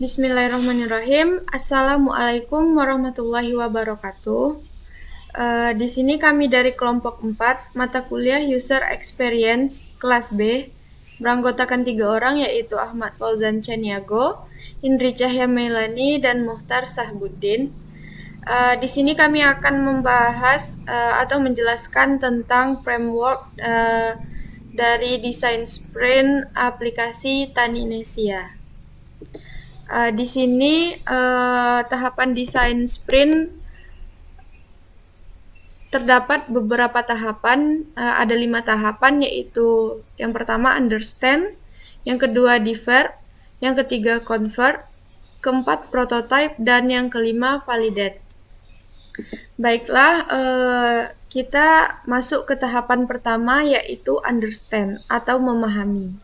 Bismillahirrahmanirrahim. Assalamualaikum warahmatullahi wabarakatuh. Di sini kami dari kelompok 4, mata kuliah User Experience kelas B, beranggotakan 3 orang yaitu Ahmad Fauzan Chaniago, Indri Cahya Melani, dan Muhtar Sahbuddin. Di sini kami akan membahas atau menjelaskan tentang framework dari desain sprint aplikasi Taninesia. Di sini tahapan desain sprint terdapat beberapa tahapan, ada 5 tahapan, yaitu yang pertama understand, yang kedua develop, yang ketiga convert, keempat prototype, dan yang kelima validate. Baiklah, kita masuk ke tahapan pertama, yaitu understand atau memahami.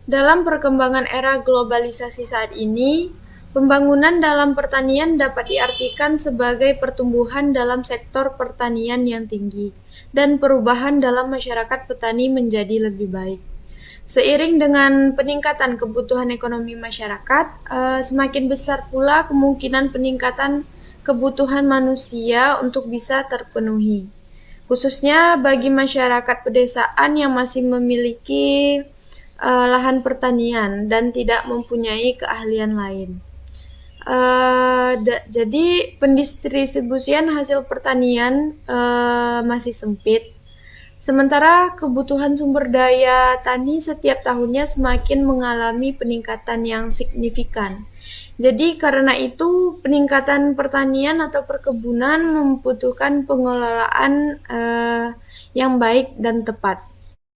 Dalam perkembangan era globalisasi saat ini, pembangunan dalam pertanian dapat diartikan sebagai pertumbuhan dalam sektor pertanian yang tinggi dan perubahan dalam masyarakat petani menjadi lebih baik. Seiring dengan peningkatan kebutuhan ekonomi masyarakat, semakin besar pula kemungkinan peningkatan kebutuhan manusia untuk bisa terpenuhi, khususnya bagi masyarakat pedesaan yang masih memiliki lahan pertanian dan tidak mempunyai keahlian lain. Jadi pendistribusian hasil pertanian masih sempit, sementara kebutuhan sumber daya tani setiap tahunnya semakin mengalami peningkatan yang signifikan. Jadi karena itu peningkatan pertanian atau perkebunan membutuhkan pengelolaan yang baik dan tepat.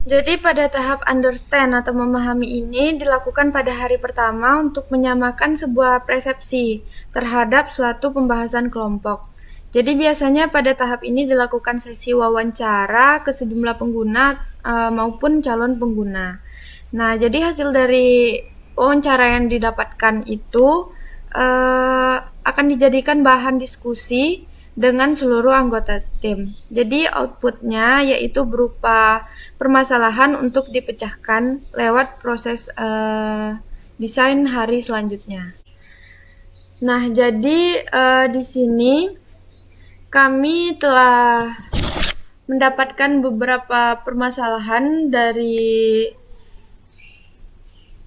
Jadi pada tahap understand atau memahami ini dilakukan pada hari pertama untuk menyamakan sebuah persepsi terhadap suatu pembahasan kelompok. Jadi biasanya pada tahap ini dilakukan sesi wawancara ke sejumlah pengguna maupun calon pengguna. Nah, jadi hasil dari wawancara yang didapatkan itu akan dijadikan bahan diskusi dengan seluruh anggota tim. Jadi outputnya yaitu berupa permasalahan untuk dipecahkan lewat proses desain hari selanjutnya. Nah, jadi di sini kami telah mendapatkan beberapa permasalahan dari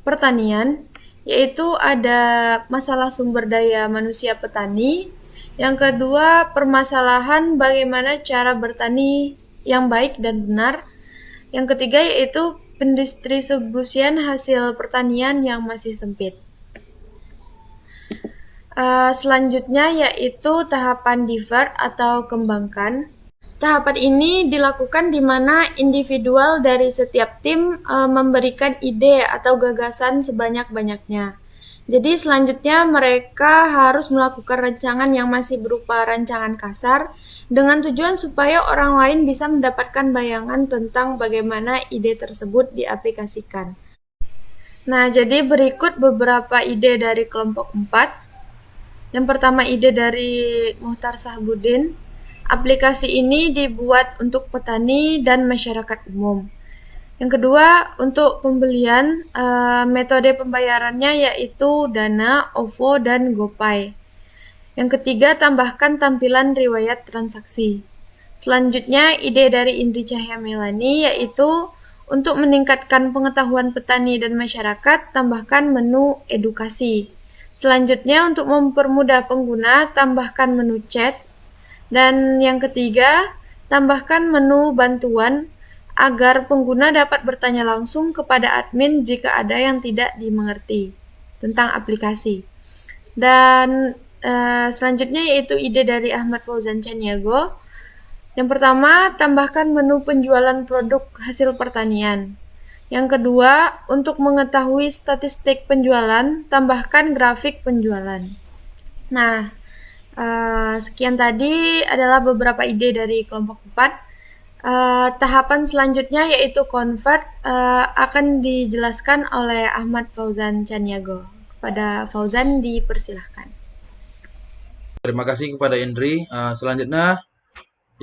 pertanian, yaitu ada masalah sumber daya manusia petani. Yang kedua, permasalahan bagaimana cara bertani yang baik dan benar. Yang ketiga yaitu pendistribusian hasil pertanian yang masih sempit. Selanjutnya yaitu tahapan develop atau kembangkan. Tahapan ini dilakukan di mana individual dari setiap tim memberikan ide atau gagasan sebanyak-banyaknya. Jadi selanjutnya mereka harus melakukan rancangan yang masih berupa rancangan kasar dengan tujuan supaya orang lain bisa mendapatkan bayangan tentang bagaimana ide tersebut diaplikasikan. Nah, jadi berikut beberapa ide dari kelompok 4. Yang pertama ide dari Muhtar Sahbuddin. Aplikasi ini dibuat untuk petani dan masyarakat umum. Yang kedua, untuk pembelian, metode pembayarannya yaitu Dana, OVO, dan GoPay. Yang ketiga, tambahkan tampilan riwayat transaksi. Selanjutnya, ide dari Indri Cahya Melani yaitu untuk meningkatkan pengetahuan petani dan masyarakat, tambahkan menu edukasi. Selanjutnya, untuk mempermudah pengguna, tambahkan menu chat. Dan yang ketiga, tambahkan menu bantuan agar pengguna dapat bertanya langsung kepada admin jika ada yang tidak dimengerti tentang aplikasi. Dan selanjutnya yaitu ide dari Ahmad Fauzan Chaniago. Yang pertama, tambahkan menu penjualan produk hasil pertanian. Yang kedua, untuk mengetahui statistik penjualan, tambahkan grafik penjualan. Nah, sekian tadi adalah beberapa ide dari kelompok 4. Tahapan selanjutnya yaitu convert akan dijelaskan oleh Ahmad Fauzan Chaniago. Kepada Fauzan dipersilahkan. Terima kasih kepada Indri. Selanjutnya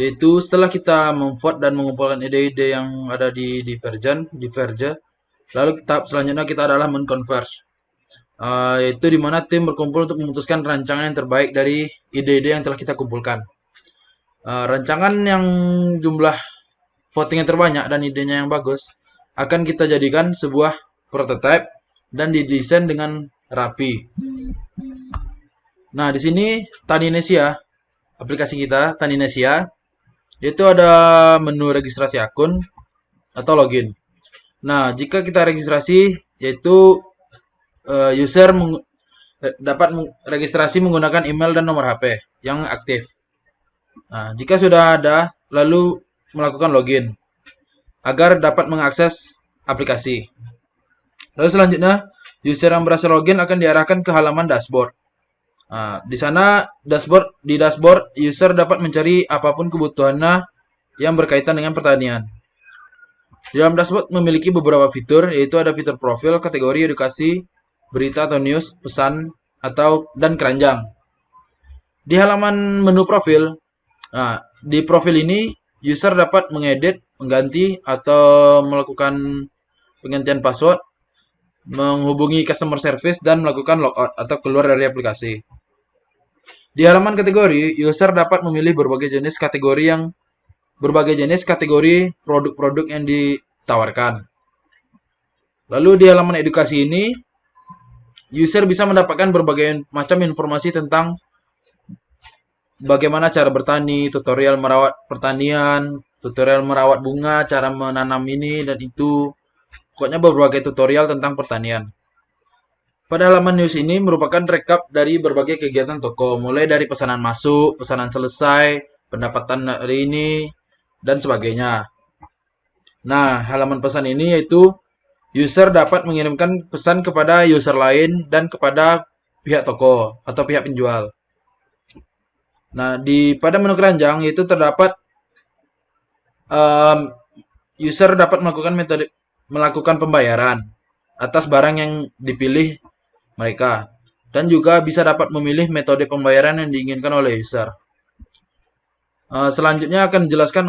yaitu setelah kita memvote dan mengumpulkan ide-ide yang ada di Diverge, lalu tahap selanjutnya kita adalah menconverge. yaitu di mana tim berkumpul untuk memutuskan rancangan yang terbaik dari ide-ide yang telah kita kumpulkan. Rancangan yang jumlah voting yang terbanyak dan idenya yang bagus akan kita jadikan sebuah prototype dan didesain dengan rapi. Nah, di sini Taninesia, aplikasi kita Taninesia, itu ada menu registrasi akun atau login. Nah, jika kita registrasi, yaitu user dapat registrasi menggunakan email dan nomor HP yang aktif. Nah, jika sudah ada, lalu melakukan login agar dapat mengakses aplikasi. Lalu selanjutnya, user yang berhasil login akan diarahkan ke halaman dashboard. Nah, di sana di dashboard user dapat mencari apapun kebutuhannya yang berkaitan dengan pertanian. Di dalam dashboard memiliki beberapa fitur, yaitu ada fitur profil, kategori, edukasi, berita atau news, pesan, dan keranjang. Di halaman menu profil, nah, di profil ini user dapat mengedit, mengganti, atau melakukan penggantian password, menghubungi customer service, dan melakukan logout atau keluar dari aplikasi. Di halaman kategori, user dapat memilih berbagai jenis kategori produk-produk yang ditawarkan. Lalu di halaman edukasi ini, user bisa mendapatkan berbagai macam informasi tentang bagaimana cara bertani, tutorial merawat pertanian, tutorial merawat bunga, cara menanam ini dan itu. Pokoknya berbagai tutorial tentang pertanian. Pada halaman news ini merupakan rekap dari berbagai kegiatan toko, mulai dari pesanan masuk, pesanan selesai, pendapatan hari ini, dan sebagainya. Nah, halaman pesan ini yaitu user dapat mengirimkan pesan kepada user lain dan kepada pihak toko atau pihak penjual. Nah, pada menu keranjang itu terdapat user dapat melakukan pembayaran atas barang yang dipilih mereka dan juga bisa dapat memilih metode pembayaran yang diinginkan oleh user. Selanjutnya akan dijelaskan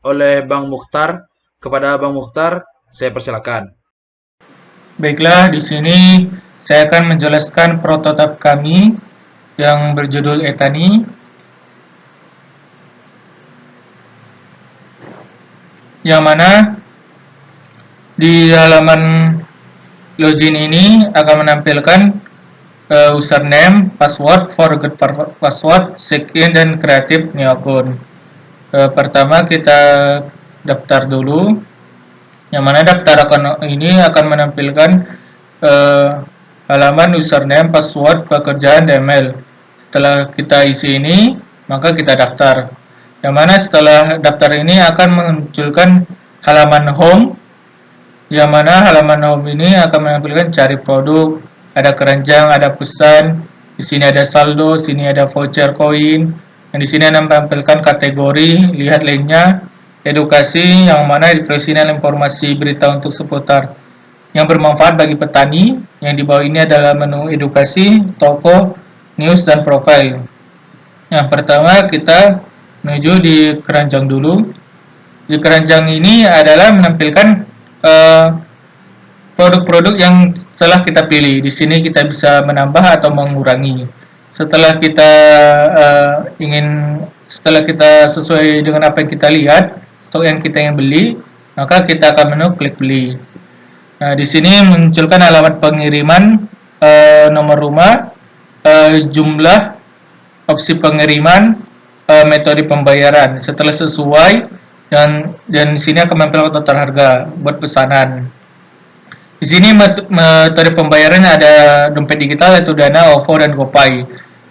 oleh Bang Mukhtar. Kepada Bang Mukhtar, saya persilakan. Baiklah, di sini saya akan menjelaskan prototipe kami yang berjudul Etani. Yang mana di halaman login ini akan menampilkan username, password, forget password, check-in, dan creative new account. Pertama kita daftar dulu, yang mana daftar akun ini akan menampilkan halaman username, password, pekerjaan, dan email. Setelah kita isi ini, maka kita daftar. Yang mana setelah daftar ini akan memunculkan halaman home, yang mana halaman home ini akan menampilkan cari produk, ada keranjang, ada pesan, di sini ada saldo, sini ada voucher koin, dan di sini ada menampilkan kategori, lihat lainnya, edukasi, yang mana diperisikan informasi berita untuk seputar yang bermanfaat bagi petani. Yang di bawah ini adalah menu edukasi, toko, news, dan profile. Yang pertama kita menuju di keranjang dulu. Di keranjang ini adalah menampilkan produk-produk yang telah kita pilih. Di sini kita bisa menambah atau mengurangi. Setelah kita setelah kita sesuai dengan apa yang kita lihat, stok yang kita ingin beli, maka kita akan menu klik beli. Nah, di sini munculkan alamat pengiriman, nomor rumah, jumlah, opsi pengiriman, metode pembayaran. Setelah sesuai, dan di sini akan menampilkan total harga buat pesanan. Di sini metode pembayarannya ada dompet digital yaitu Dana, OVO, dan GoPay.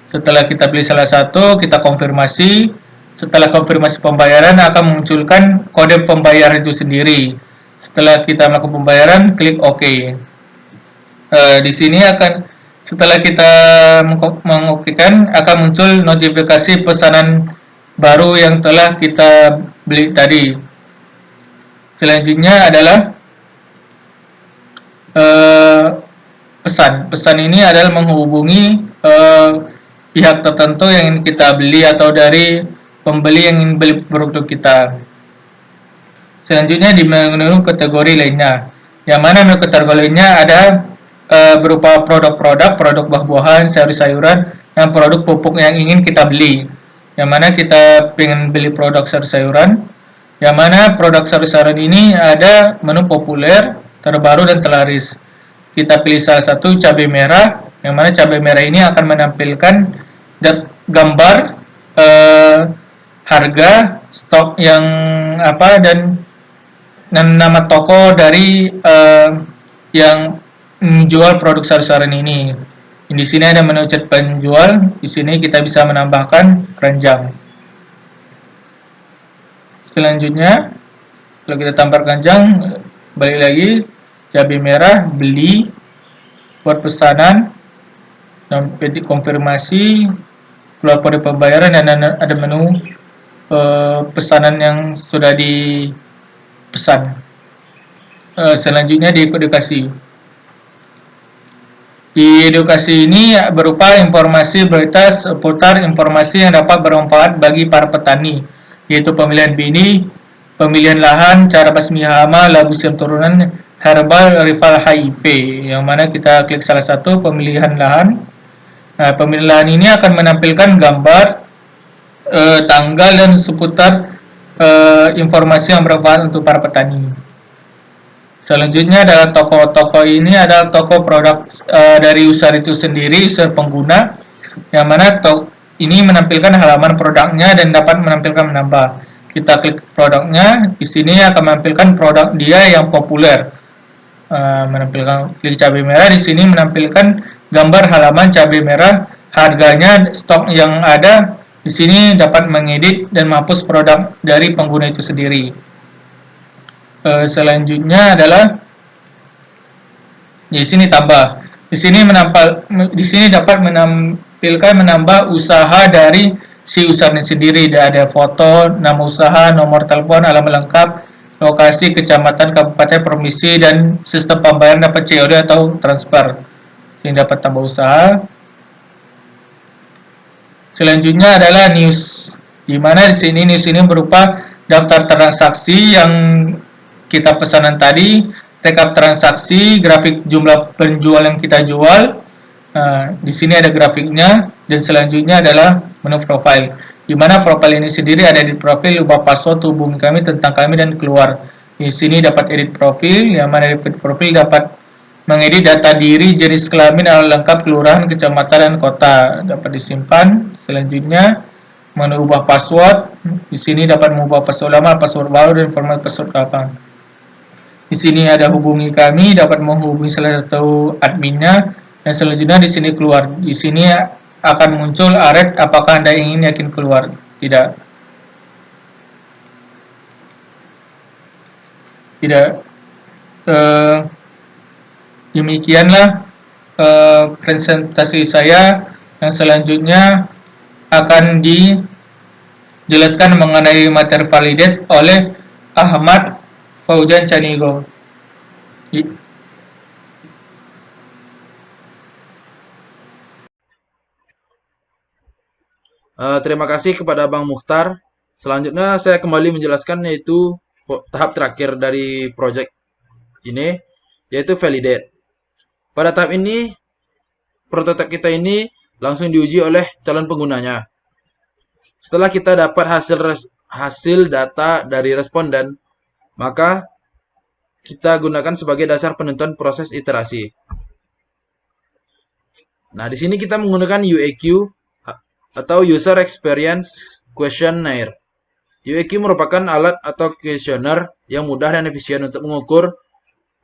Setelah kita pilih salah satu, kita konfirmasi. Setelah konfirmasi pembayaran akan memunculkan kode pembayaran itu sendiri. Setelah kita melakukan pembayaran, klik OK. Di sini setelah kita mengokekan, akan muncul notifikasi pesanan baru yang telah kita beli tadi. Selanjutnya adalah pesan. Pesan ini adalah menghubungi pihak tertentu yang ingin kita beli atau dari pembeli yang ingin beli produk kita. Selanjutnya di menu kategori lainnya, yang mana menu kategori lainnya ada berupa produk buah-buahan, sayur-sayuran, dan produk pupuk yang ingin kita beli. Yang mana kita pengen beli produk sayur-sayuran, yang mana produk sayur-sayuran ini ada menu populer, terbaru, dan terlaris. Kita pilih salah satu, cabai merah, yang mana cabai merah ini akan menampilkan gambar harga, stok yang apa, dan nama toko dari yang menjual produk sayur-sayuran ini. Di sini ada menu chat penjual. Di sini kita bisa menambahkan keranjang. Selanjutnya, kalau kita tambah keranjang, balik lagi, cabai merah, beli, buat pesanan, sampai konfirmasi, keluar kode pembayaran, dan ada menu pesanan yang sudah dipesan. Selanjutnya di edukasi. Di edukasi ini berupa informasi berita seputar informasi yang dapat bermanfaat bagi para petani, yaitu pemilihan bini, pemilihan lahan, cara basmi hama, labu siam turunan, herbal, rival HIV, yang mana kita klik salah satu, pemilihan lahan. Nah, pemilihan lahan ini akan menampilkan gambar, tanggal, dan seputar informasi yang bermanfaat untuk para petani. Selanjutnya adalah toko-toko ini adalah toko produk dari user itu sendiri, user pengguna, yang mana ini menampilkan halaman produknya dan dapat menampilkan menambah. Kita klik produknya, di sini akan menampilkan produk dia yang populer. Menampilkan klik cabai merah, di sini menampilkan gambar halaman cabai merah, harganya, stok yang ada. Di sini dapat mengedit dan menghapus produk dari pengguna itu sendiri. Selanjutnya adalah di sini tambah. Di sini dapat menampilkan menambah usaha dari si usernya sendiri. Ada foto, nama usaha, nomor telepon, alamat lengkap, lokasi, kecamatan, kabupaten, provinsi, dan sistem pembayaran dapat COD atau transfer. Sini dapat tambah usaha. Selanjutnya adalah news. Di mana di sini news ini berupa daftar transaksi yang kita pesanan tadi, rekap transaksi, grafik jumlah penjual yang kita jual. Di sini ada grafiknya, dan selanjutnya adalah menu profile. Di mana profile ini sendiri ada di profil, ubah password, hubungi kami, tentang kami, dan keluar. Di sini dapat edit profil, yang mana edit profil dapat mengedit data diri, jenis kelamin, alamat lengkap, kelurahan, kecamatan, dan kota, dapat disimpan. Selanjutnya menu ubah password. Di sini dapat mengubah password lama, password baru, dan format password kapan. Di sini ada hubungi kami, dapat menghubungi salah satu adminnya, dan selanjutnya di sini keluar. Di sini akan muncul alert apakah Anda ingin yakin keluar. Tidak. Demikianlah presentasi saya, yang selanjutnya akan dijelaskan mengenai materi validate oleh Ahmad Fauzan Canigo. Terima kasih kepada Bang Mukhtar. Selanjutnya saya kembali menjelaskan yaitu tahap terakhir dari project ini, yaitu validate. Pada tahap ini, prototipe kita ini langsung diuji oleh calon penggunanya. Setelah kita dapat hasil data dari responden, maka kita gunakan sebagai dasar penentuan proses iterasi. Nah, di sini kita menggunakan UEQ atau User Experience Questionnaire. UEQ merupakan alat atau kuesioner yang mudah dan efisien untuk mengukur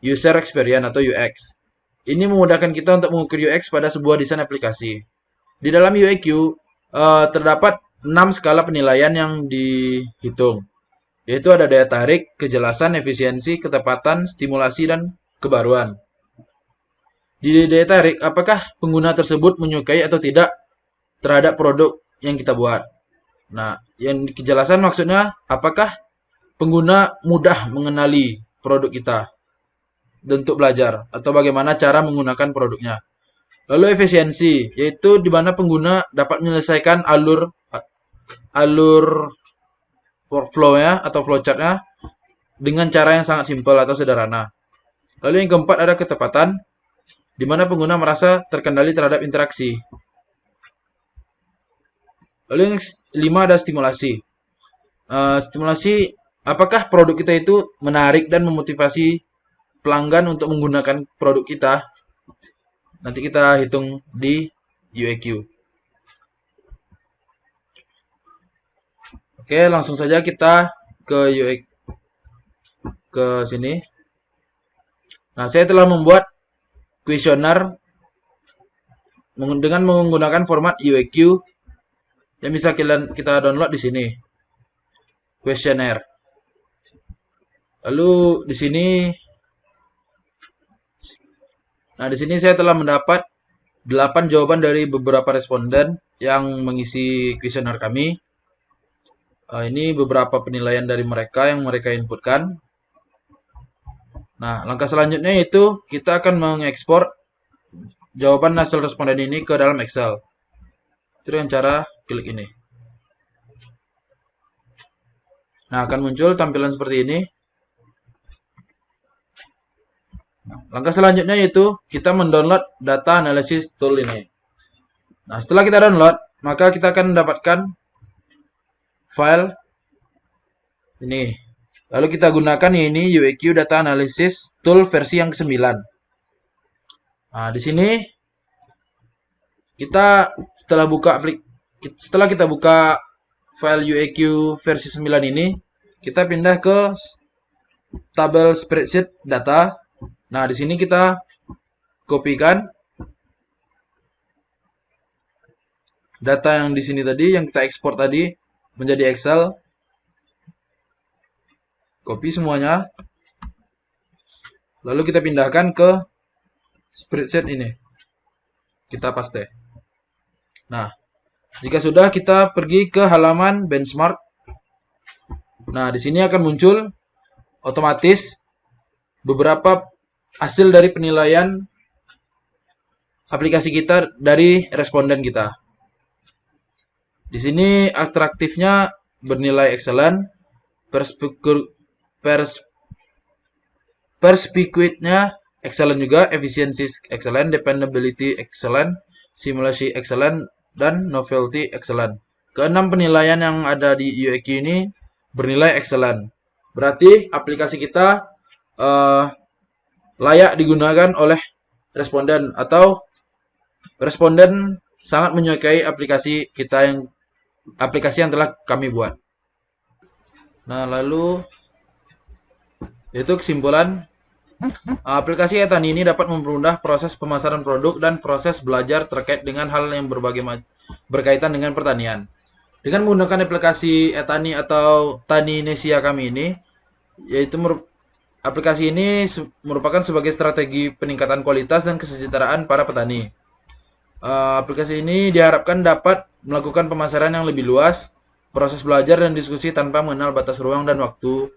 user experience atau UX. Ini memudahkan kita untuk mengukur UX pada sebuah desain aplikasi. Di dalam UEQ terdapat 6 skala penilaian yang dihitung, yaitu ada daya tarik, kejelasan, efisiensi, ketepatan, stimulasi, dan kebaruan. Di daya tarik, apakah pengguna tersebut menyukai atau tidak terhadap produk yang kita buat. Nah, yang kejelasan maksudnya apakah pengguna mudah mengenali produk kita untuk belajar atau bagaimana cara menggunakan produknya. Lalu efisiensi, yaitu di mana pengguna dapat menyelesaikan alur workflow-nya atau flowchart-nya dengan cara yang sangat simpel atau sederhana. Lalu yang keempat ada ketepatan. di mana pengguna merasa terkendali terhadap interaksi. Lalu yang 5 ada stimulasi. Stimulasi, apakah produk kita itu menarik dan memotivasi pelanggan untuk menggunakan produk kita? Nanti kita hitung di UAQ. Oke, langsung saja kita ke UAQ, ke sini. Nah, saya telah membuat kuesioner dengan menggunakan format UAQ yang bisa kita download di sini. Kuesioner. Lalu di sini, nah di sini saya telah mendapat 8 jawaban dari beberapa responden yang mengisi kuesioner kami. Ini beberapa penilaian dari mereka yang mereka inputkan. Nah, langkah selanjutnya yaitu kita akan mengekspor jawaban hasil responden ini ke dalam Excel. Itu dengan cara klik ini. Nah, akan muncul tampilan seperti ini. Langkah selanjutnya yaitu kita mendownload data analysis tool ini. Nah, setelah kita download, maka kita akan mendapatkan file ini. Lalu kita gunakan ini UAQ Data Analysis Tool versi yang ke-9. Nah, di sini kita setelah kita buka file UAQ versi 9 ini, kita pindah ke tabel spreadsheet data. Nah, di sini kita kopikan data yang di sini tadi, yang kita ekspor tadi menjadi Excel. Copy semuanya. Lalu kita pindahkan ke spreadsheet ini. Kita paste. Nah, jika sudah, kita pergi ke halaman benchmark. Nah, di sini akan muncul otomatis beberapa hasil dari penilaian aplikasi kita dari responden kita. Di sini atraktifnya bernilai excellent, perspicuity-nya excellent juga, efficiency excellent, dependability excellent, simulasi excellent, dan novelty excellent. Keenam penilaian yang ada di UAQ ini bernilai excellent. Berarti aplikasi kita layak digunakan oleh responden, atau responden sangat menyukai aplikasi yang telah kami buat. Nah, lalu itu kesimpulan. Aplikasi Etani ini dapat mempermudah proses pemasaran produk dan proses belajar terkait dengan hal yang berkaitan dengan pertanian. Dengan menggunakan aplikasi Etani atau Taninesia kami ini, yaitu aplikasi ini merupakan sebagai strategi peningkatan kualitas dan kesejahteraan para petani. Aplikasi ini diharapkan dapat melakukan pemasaran yang lebih luas, proses belajar dan diskusi tanpa mengenal batas ruang dan waktu,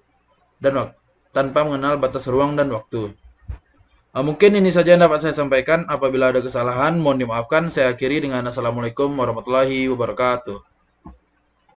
mungkin ini saja yang dapat saya sampaikan. Apabila ada kesalahan, mohon dimaafkan. Saya akhiri dengan Assalamualaikum warahmatullahi wabarakatuh.